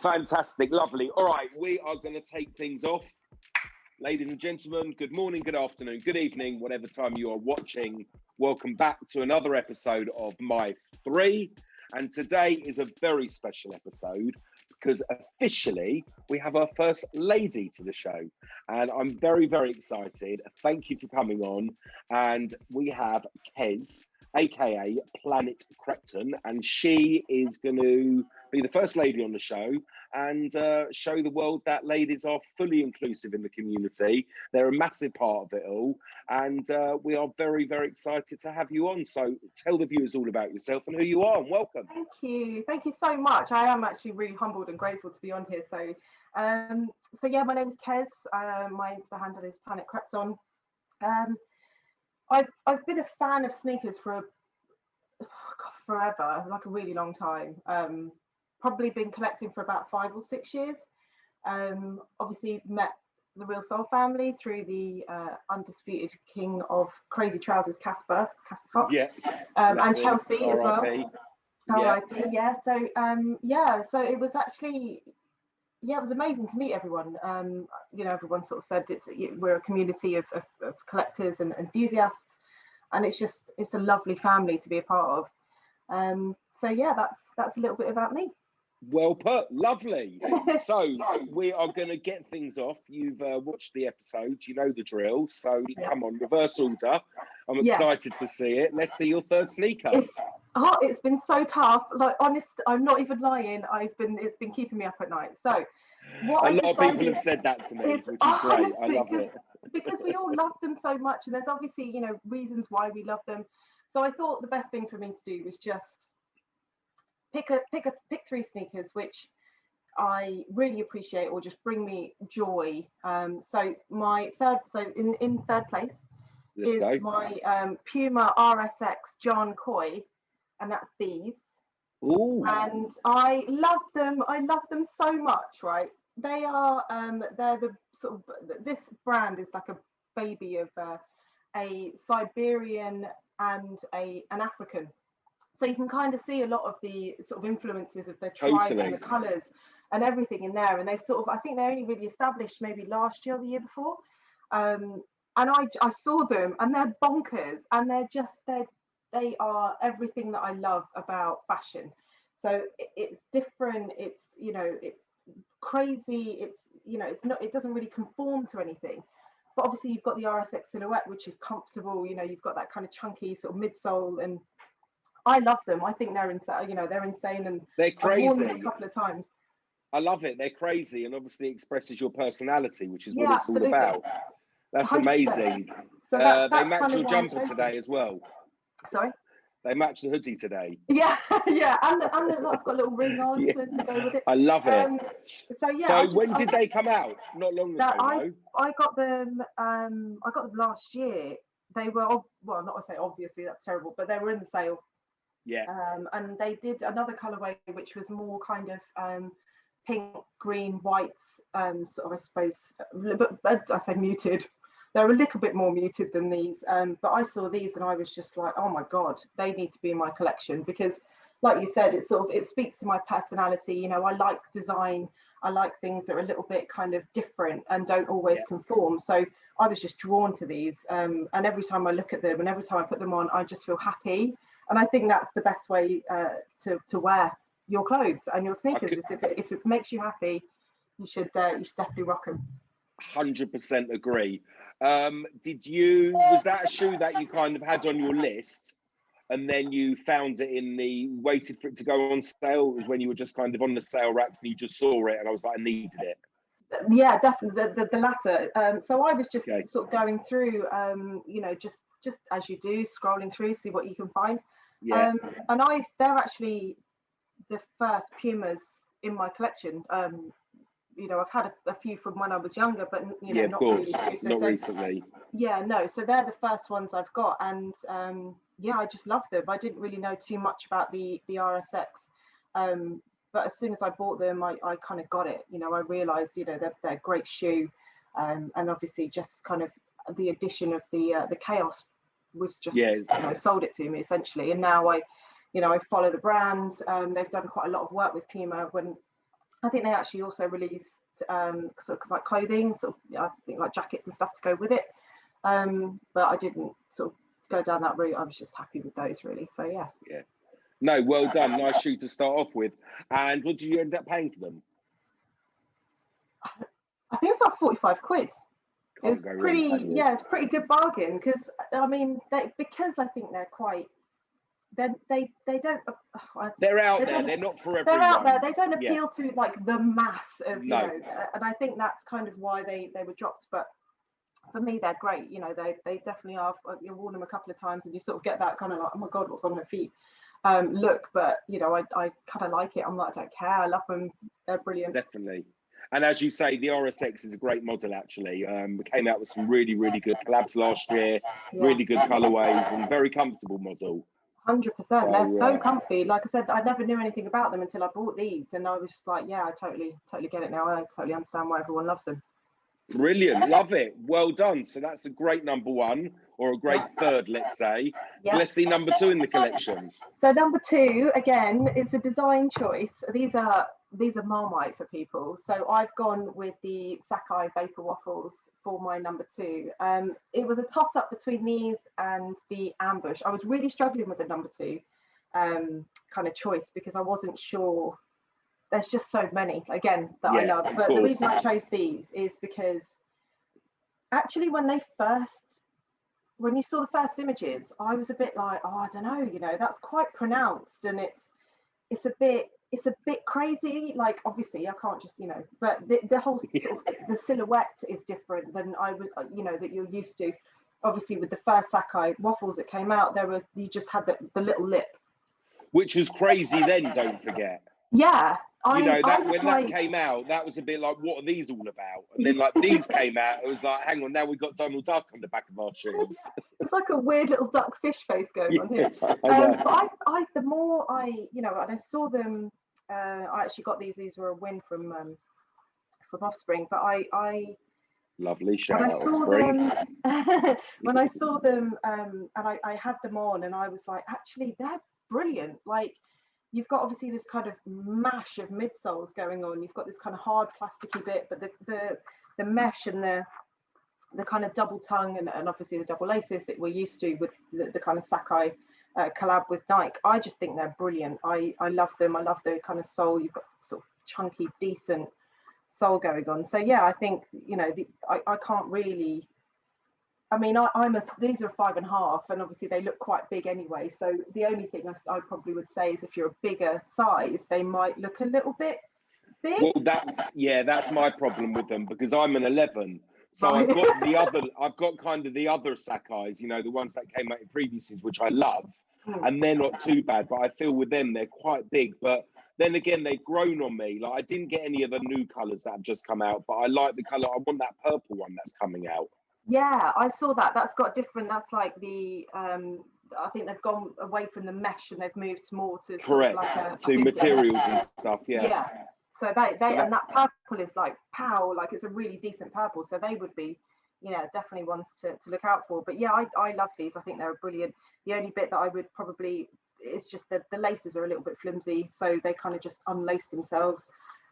Fantastic, lovely. All right, we are going to take things off. Ladies and gentlemen, good morning, good afternoon, good evening, whatever time you are watching. Welcome back to another episode of MY3. And today is a very special episode because officially we have our first lady to the show. And I'm very, very excited. Thank you for coming on. And we have Kez, aka Planet Krypton, and she is going to be the first lady on the show and show the world that ladies are fully inclusive in the community. They're a massive part of it all, and we are very, very excited to have you on. So tell the viewers all about yourself and who you are, and welcome. Thank you so much. I am actually really humbled and grateful to be on here. So yeah, my name is Kez. My Insta handle is Planet Krypton. I've been a fan of sneakers for forever, like a really long time. Probably been collecting for about 5 or 6 years. Obviously met the Real Soul family through the undisputed king of crazy trousers, Casper Fox, Yeah, and Chelsea as well. R.I.P. Yeah. So it was actually, it was amazing to meet everyone. Everyone sort of said we're a community of collectors and enthusiasts, and it's a lovely family to be a part of. So yeah, that's a little bit about me. Well put, lovely. So we are going to get things off. You've watched the episodes, you know the drill. So come on, reverse order. I'm excited to see it. Let's see your third sneaker. It's been so tough. Like, honest, I'm not even lying. It's been keeping me up at night. So a lot of people have said that to me, which is great. I love it because we all love them so much, and there's obviously reasons why we love them. So I thought the best thing for me to do was just pick 3 sneakers which I really appreciate or just bring me joy. So my in third place is my Puma RSX John Coy, and that's these. Ooh. And I love them so much, right? They are they're the sort of, this brand is like a baby of a Siberian and an African. So you can kind of see a lot of the sort of influences of the tribe and the colours and everything in there. And they I think they're only really established maybe last year or the year before. And I saw them, and they're bonkers, and they are everything that I love about fashion. So it's different. It's it's crazy. It doesn't really conform to anything. But obviously you've got the RSX silhouette, which is comfortable. You've got that kind of chunky sort of midsole, and I love them. I think they're insane. They're insane, and they're crazy. I've worn them a couple of times. I love it. They're crazy, and obviously expresses your personality, which is what it's all about. That's 100%. Amazing. So they match your jumper today as well. Sorry? They match the hoodie today. Yeah, and I've got a little ring on to go with it. I love it. So when did they come out? Not long ago. I got them. I got them last year. They were not to say obviously that's terrible, but they were in the sale. Yeah. And they did another colorway which was more kind of pink, green, white, sort of, I suppose, but I say muted. They're a little bit more muted than these. But I saw these and I was just like, oh my God, they need to be in my collection, because like you said, it speaks to my personality. I like design. I like things that are a little bit kind of different and don't always conform. So I was just drawn to these. And every time I look at them and every time I put them on, I just feel happy. And I think that's the best way to wear your clothes and your sneakers. If it makes you happy, you should definitely rock them. 100% agree. Was that a shoe that you kind of had on your list, and then you found it waited for it to go on sale? It was when you were just kind of on the sale racks and you just saw it, and I was like, I needed it. Yeah, definitely the latter. So I was just sort of going through, just as you do, scrolling through, see what you can find. Yeah. And they're actually the first Pumas in my collection. I've had a few from when I was younger, but not really, not recently. Yeah, no. So they're the first ones I've got, and I just love them. I didn't really know too much about the RSX, but as soon as I bought them, I kind of got it. I realised they're a great shoe, and obviously just kind of the addition of the chaos was just sold it to me essentially. And now I follow the brand. They've done quite a lot of work with Puma. When I think they actually also released sort of like clothing, sort of, I think like jackets and stuff to go with it. But I didn't sort of go down that route. I was just happy with those, really. So yeah. Yeah. No, well done. Nice shoe to start off with. And what did you end up paying for them? I think it's about 45 quid. It's pretty, wrong, yeah, it's pretty good bargain because I mean, because I think they're quite, they don't. They're out there. They're not for everyone. They're out there. They don't appeal to like the mass of, you No. know, and I think that's kind of why they were dropped. But for me, they're great. You know, they definitely are. You've worn them a couple of times, and you sort of get that kind of like, oh my god, what's on her feet? Look, but you know, I kind of like it. I'm like, I don't care. I love them. They're brilliant. Definitely. And as you say, the RSX is a great model, actually. We came out with some really, really good collabs last year, really good colorways, and very comfortable model. 100%. They're so comfy. Like I said, I never knew anything about them until I bought these, and I was just like, yeah, I totally get it now. I totally understand why everyone loves them. Brilliant, love it. Well done. So that's a great number one, or a great third, let's say. So let's see number two in the collection. So number two, again, is a design choice. These are Marmite for people. So I've gone with the Sakai Vapor Waffles for my number two. It was a toss up between these and the Ambush. I was really struggling with the number two kind of choice because I wasn't sure. There's just so many, again, that I love. But the reason I chose these is because actually when you saw the first images, I was a bit like, oh, I don't know, you know, that's quite pronounced, and it's a bit crazy. Like, obviously I can't just, you know, but the whole sort of the silhouette is different than I would, you know, that you're used to. Obviously with the first Sakai waffles that came out, you just had the little lip, which was crazy then, don't forget. Yeah. You know, that came out, that was a bit like, what are these all about? And then like these came out, it was like, hang on, now we've got Donald Duck on the back of our shoes. It's like a weird little duck fish face going on here. But the more you know, and I saw them, I actually got these were a win from Offspring, but I lovely shout when out, I saw them when I saw them and I had them on, and I was like, actually they're brilliant. Like, you've got obviously this kind of mash of midsoles going on. You've got this kind of hard plasticky bit, but the mesh and the kind of double tongue and obviously the double laces that we're used to with the kind of Sakai collab with Nike. I just think they're brilliant. I love them. I love the kind of sole. You've got sort of chunky, decent sole going on. So yeah, I think, you know, I can't really. I mean, these are 5.5, and obviously they look quite big anyway. So the only thing I probably would say is if you're a bigger size, they might look a little bit big. Well, that's my problem with them, because I'm an 11. So I've got kind of the other Sakai's, you know, the ones that came out in previous years, which I love, and they're not too bad. But I feel with them, they're quite big. But then again, they've grown on me. Like, I didn't get any of the new colours that have just come out, but I like the colour. I want that purple one that's coming out. Yeah, I saw that. That's got different. That's like the I think they've gone away from the mesh and they've moved more to to materials and stuff. Yeah. So and that purple is like pow, like it's a really decent purple. So they would be, you know, definitely ones to look out for. But yeah, I love these. I think they're brilliant. The only bit that I would probably, it's just that the laces are a little bit flimsy, so they kind of just unlace themselves.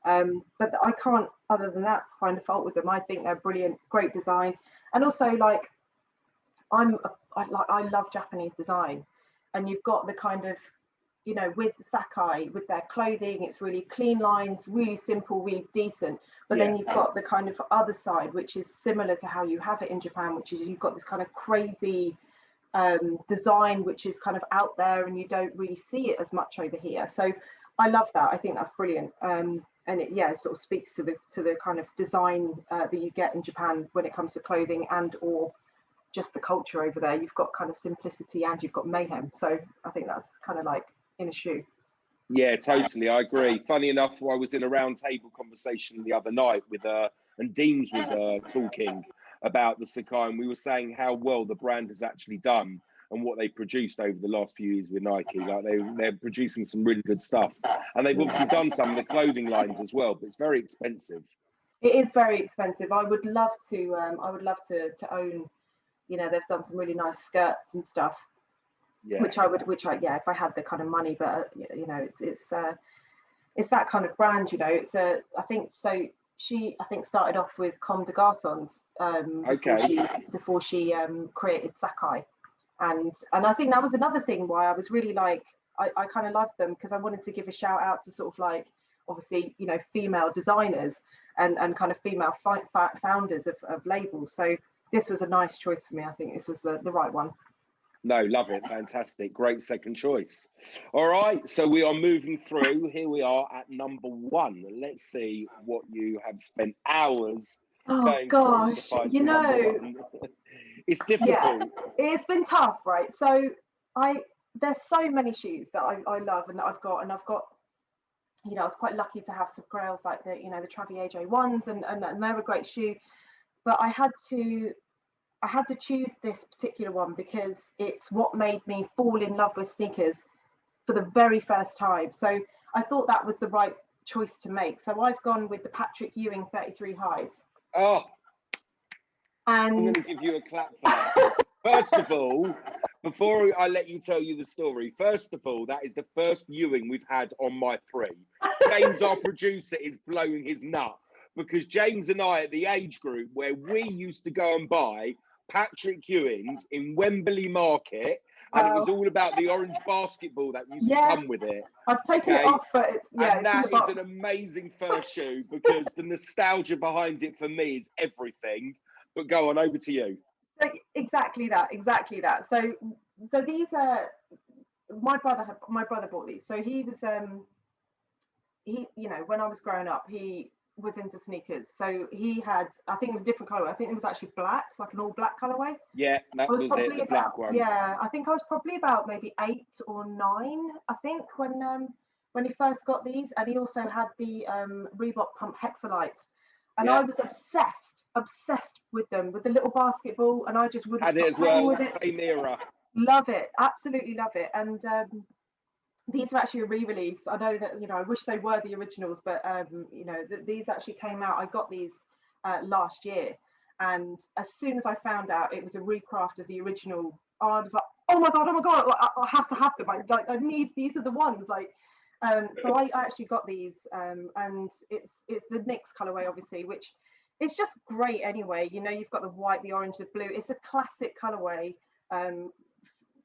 But I can't, other than that, find a fault with them. I think they're brilliant, great design. And also, like, I love Japanese design, and you've got the kind of, you know, with Sakai, with their clothing, it's really clean lines, really simple, really decent. But then you've got the kind of other side, which is similar to how you have it in Japan, which is you've got this kind of crazy design, which is kind of out there, and you don't really see it as much over here. So I love that. I think that's brilliant. And it sort of speaks to the kind of design that you get in Japan when it comes to clothing and or just the culture over there. You've got kind of simplicity and you've got mayhem. So I think that's kind of like in a shoe. Yeah, totally. I agree. Funny enough, I was in a round table conversation the other night with and Deems was talking about the Sakai, and we were saying how well the brand has actually done and what they produced over the last few years with Nike. Like they're producing some really good stuff, and they've obviously done some of the clothing lines as well, but it's very expensive. It is very expensive. I would love to own, you know, they've done some really nice skirts and stuff, which I if I had the kind of money, but you know, it's it's that kind of brand, you know. It's a, I think so. She, I think, started off with Comme des Garçons before she created Sakai, and I think that was another thing why I was really like, I kind of loved them, because I wanted to give a shout out to sort of like, obviously, you know, female designers and kind of female founders of labels. So this was a nice choice for me. I think this was the right one. No, love it. Fantastic. Great second choice. All right. So we are moving through. Here we are at number 1. Let's see what you have spent hours going through to find you number know, 1. It's difficult. Yeah, it's been tough, right? So there's so many shoes that I love and that I've got, you know, I was quite lucky to have some grails like the, you know, the Travier J1s, and they're a great shoe. But I had to choose this particular one because it's what made me fall in love with sneakers for the very first time. So I thought that was the right choice to make. So I've gone with the Patrick Ewing 33 highs. Oh, and I'm going to give you a clap for that. First of all, before I let you tell you the story, first of all, that is the first Ewing we've had on MY3. James, our producer, is blowing his nut, because James and I, at the age group where we used to go and buy Patrick Ewings in Wembley Market, and it was all about the orange basketball that used to come with it. I've taken it off, but it's, yeah. And that is an amazing first shoe, because the nostalgia behind it for me is everything. But go on, over to you. So exactly that. So these are, my brother bought these. So he was he, you know, when I was growing up, he was into sneakers. So he had, I think it was a different colorway. I think it was actually black, like an all black colorway. Yeah, that was it, the black one. Yeah, I think I was probably about maybe 8 or 9, I think, when he first got these. And he also had the Reebok Pump Hexalites. And I was obsessed with them, with the little basketball, and I just wouldn't had it as well. Same era. Love it, absolutely love it. And these are actually a re-release. I know that, you know, I wish they were the originals, but you know, these actually came out. I got these last year, and as soon as I found out it was a recraft of the original, I was like, oh my god, like, I have to have them. I need, these are the ones. Like, so I actually got these, and it's the Knicks colorway, obviously, which it's just great anyway. You know, you've got the white, the orange, the blue. It's a classic colorway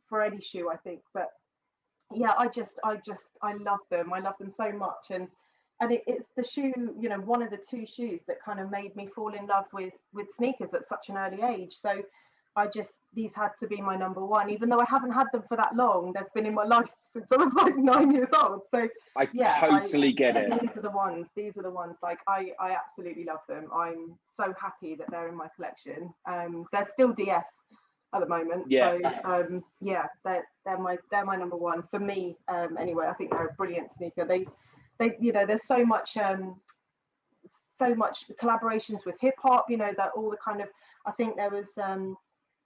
for any shoe, I think. But yeah, I love them. I love them so much, and it's the shoe, you know, one of the 2 shoes that kind of made me fall in love with sneakers at such an early age. So these had to be my number 1, even though I haven't had them for that long. They've been in my life since I was like 9 years old. So I totally get it. These are the ones. Like, I absolutely love them. I'm so happy that they're in my collection. They're still DS at the moment. Yeah. So yeah, they're my number 1 for me. Anyway, I think they're a brilliant sneaker. They you know, there's so much collaborations with hip hop. You know, that all the kind of, I think there was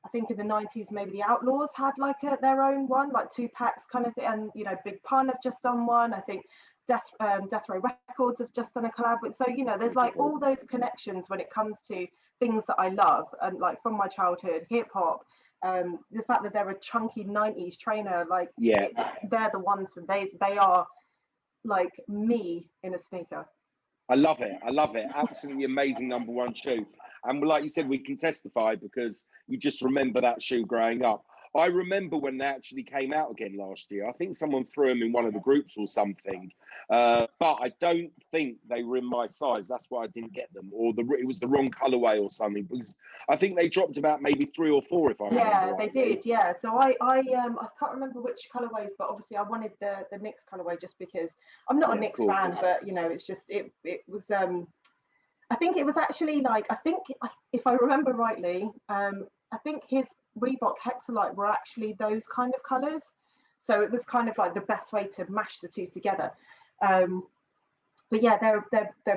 I think in the 90s, maybe the Outlaws had like their own one, like Tupac's kind of thing. And, you know, Big Pun have just done one. I think Death Row Records have just done a collab with. So, you know, there's like all those connections when it comes to things that I love, and like from my childhood, hip hop. The fact that they're a chunky 90s trainer, like, yeah, they're the ones. They are like me in a sneaker. I love it. Absolutely amazing number 1 shoe. And like you said, we can testify because you just remember that shoe growing up. I remember when they actually came out again last year. I think someone threw them in one of the groups or something, but I don't think they were in my size. That's why I didn't get them, or it was the wrong colorway or something. Because I think they dropped about maybe 3 or 4, if I remember right. They did, yeah. So I can't remember which colorways, but obviously I wanted the Knicks colorway just because I'm not a Knicks fan, but you know, it's just it was. I think it was actually like, I think if I remember rightly, I think his Reebok Hexalite were actually those kind of colors, so it was kind of like the best way to mash the 2 together. But yeah, they're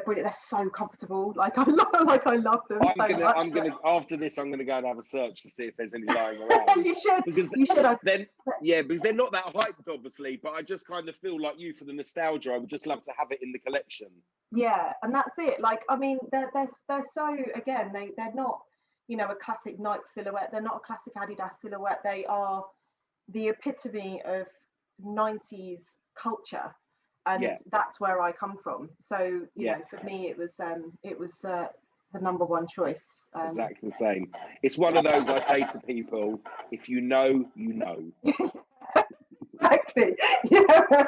brilliant. They're so comfortable. Like, I love them I'm gonna after this, I'm gonna go and have a search to see if there's any lying around. You should. Because they're not that hyped, obviously, but I just kind of feel like you, for the nostalgia, I would just love to have it in the collection. Yeah, and that's it. Like, I mean, they're so, again, they're not, you know, a classic Nike silhouette. They're not a classic Adidas silhouette. They are the epitome of 90s culture. and that's where I come from. So you know, for me, it was the number one choice. Exactly the same. It's one of those I say to people: if you know, you know. Exactly. Yeah.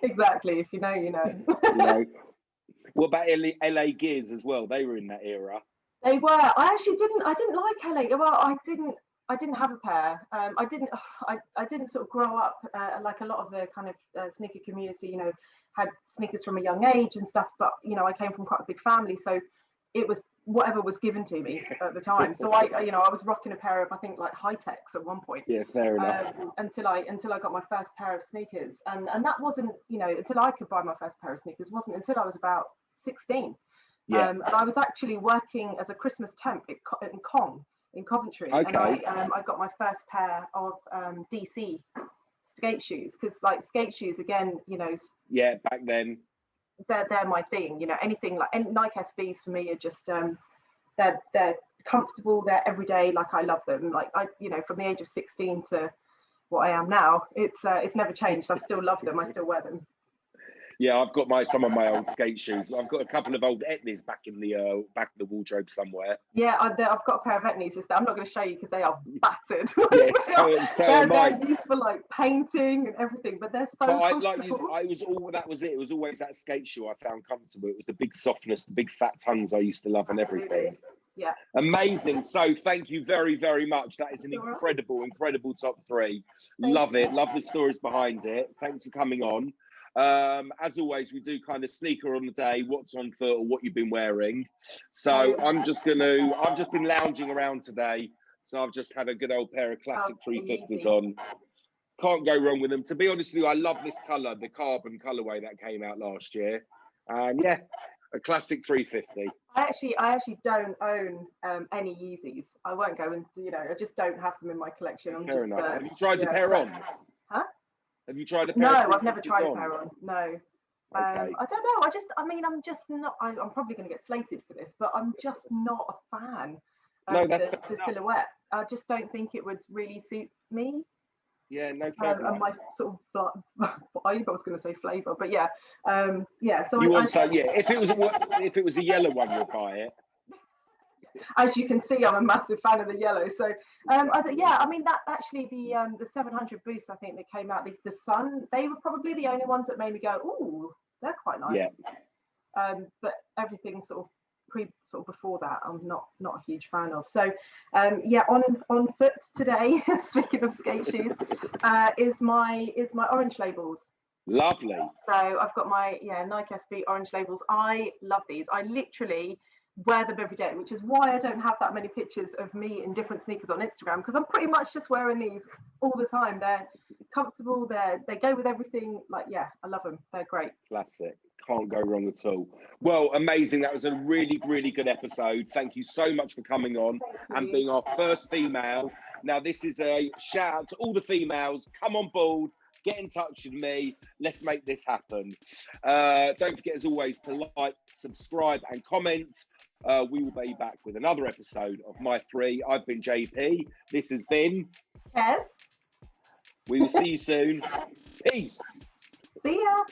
Exactly. If you know, you know. You know. What about LA Gears as well? They were in that era. They were. I didn't like LA. Well, I didn't have a pair. I didn't sort of grow up like a lot of the kind of sneaker community. You know, had sneakers from a young age and stuff. But you know, I came from quite a big family, so it was whatever was given to me at the time. So I was rocking a pair of, I think, like High-Techs at one point. Yeah, fair enough. Until I got my first pair of sneakers, and that wasn't, you know, until I could buy my first pair of sneakers wasn't until I was about 16. Yeah. And I was actually working as a Christmas temp in Coventry. Okay. And I got my first pair of DC skate shoes, because like skate shoes, again, you know. Yeah, back then. They're my thing, you know. Anything like Nike SBs for me are just they're comfortable, they're everyday, like I love them. Like I, you know, from the age of 16 to what I am now, it's never changed. I still love them, I still wear them. Yeah, I've got some of my old skate shoes. I've got a couple of old Etnies back in the wardrobe somewhere. Yeah, I've got a pair of Etnies. I'm not going to show you because they are battered. Yes, they're used for like painting and everything, but they're so comfortable. That was it. It was always that skate shoe I found comfortable. It was the big softness, the big fat tongues I used to love, and everything. Yeah. Amazing. So thank you very, very much. That is an incredible top three. Love it. Love the stories behind it. Thanks for coming on. As always, we do kind of sneaker on the day, what's on foot or what you've been wearing. So I've just been lounging around today. So I've just had a good old pair of classic 350s on. Can't go wrong with them. To be honest with you, I love this colour, the carbon colourway that came out last year. And yeah, a classic 350. I actually don't own any Yeezys. I won't go into, you know, I just don't have them in my collection. Fair enough. Have you tried a pair on? Huh? Have you tried a pair? No, I've never tried a pair on. No. Okay. I don't know. I'm just not. I'm probably going to get slated for this, but I'm just not a fan of the silhouette. I just don't think it would really suit me. Yeah, no fair enough. And my sort of I was going to say flavour, but yeah, yeah. So if it was a yellow one, you'll buy it. As you can see, I'm a massive fan of the yellow. So I mean that actually the 700 Boost, I think, that came out, the Sun, they were probably the only ones that made me go, ooh, they're quite nice. Yeah. But everything sort of before that, I'm not a huge fan of. So yeah, on foot today, speaking of skate shoes, is my orange labels. Lovely. So I've got my Nike SB orange labels. I love these. I literally wear them every day, which is why I don't have that many pictures of me in different sneakers on Instagram, because I'm pretty much just wearing these all the time. They're comfortable, they go with everything. Like, yeah, I love them. They're great. Classic. Can't go wrong at all. Well, amazing. That was a really, really good episode. Thank you so much for coming on and being our first female. Now, this is a shout out to all the females. Come on board. Get in touch with me. Let's make this happen. Don't forget, as always, to like, subscribe, and comment. We will be back with another episode of MY3. I've been JP. This has been Yes. We will see you soon. Peace. See ya.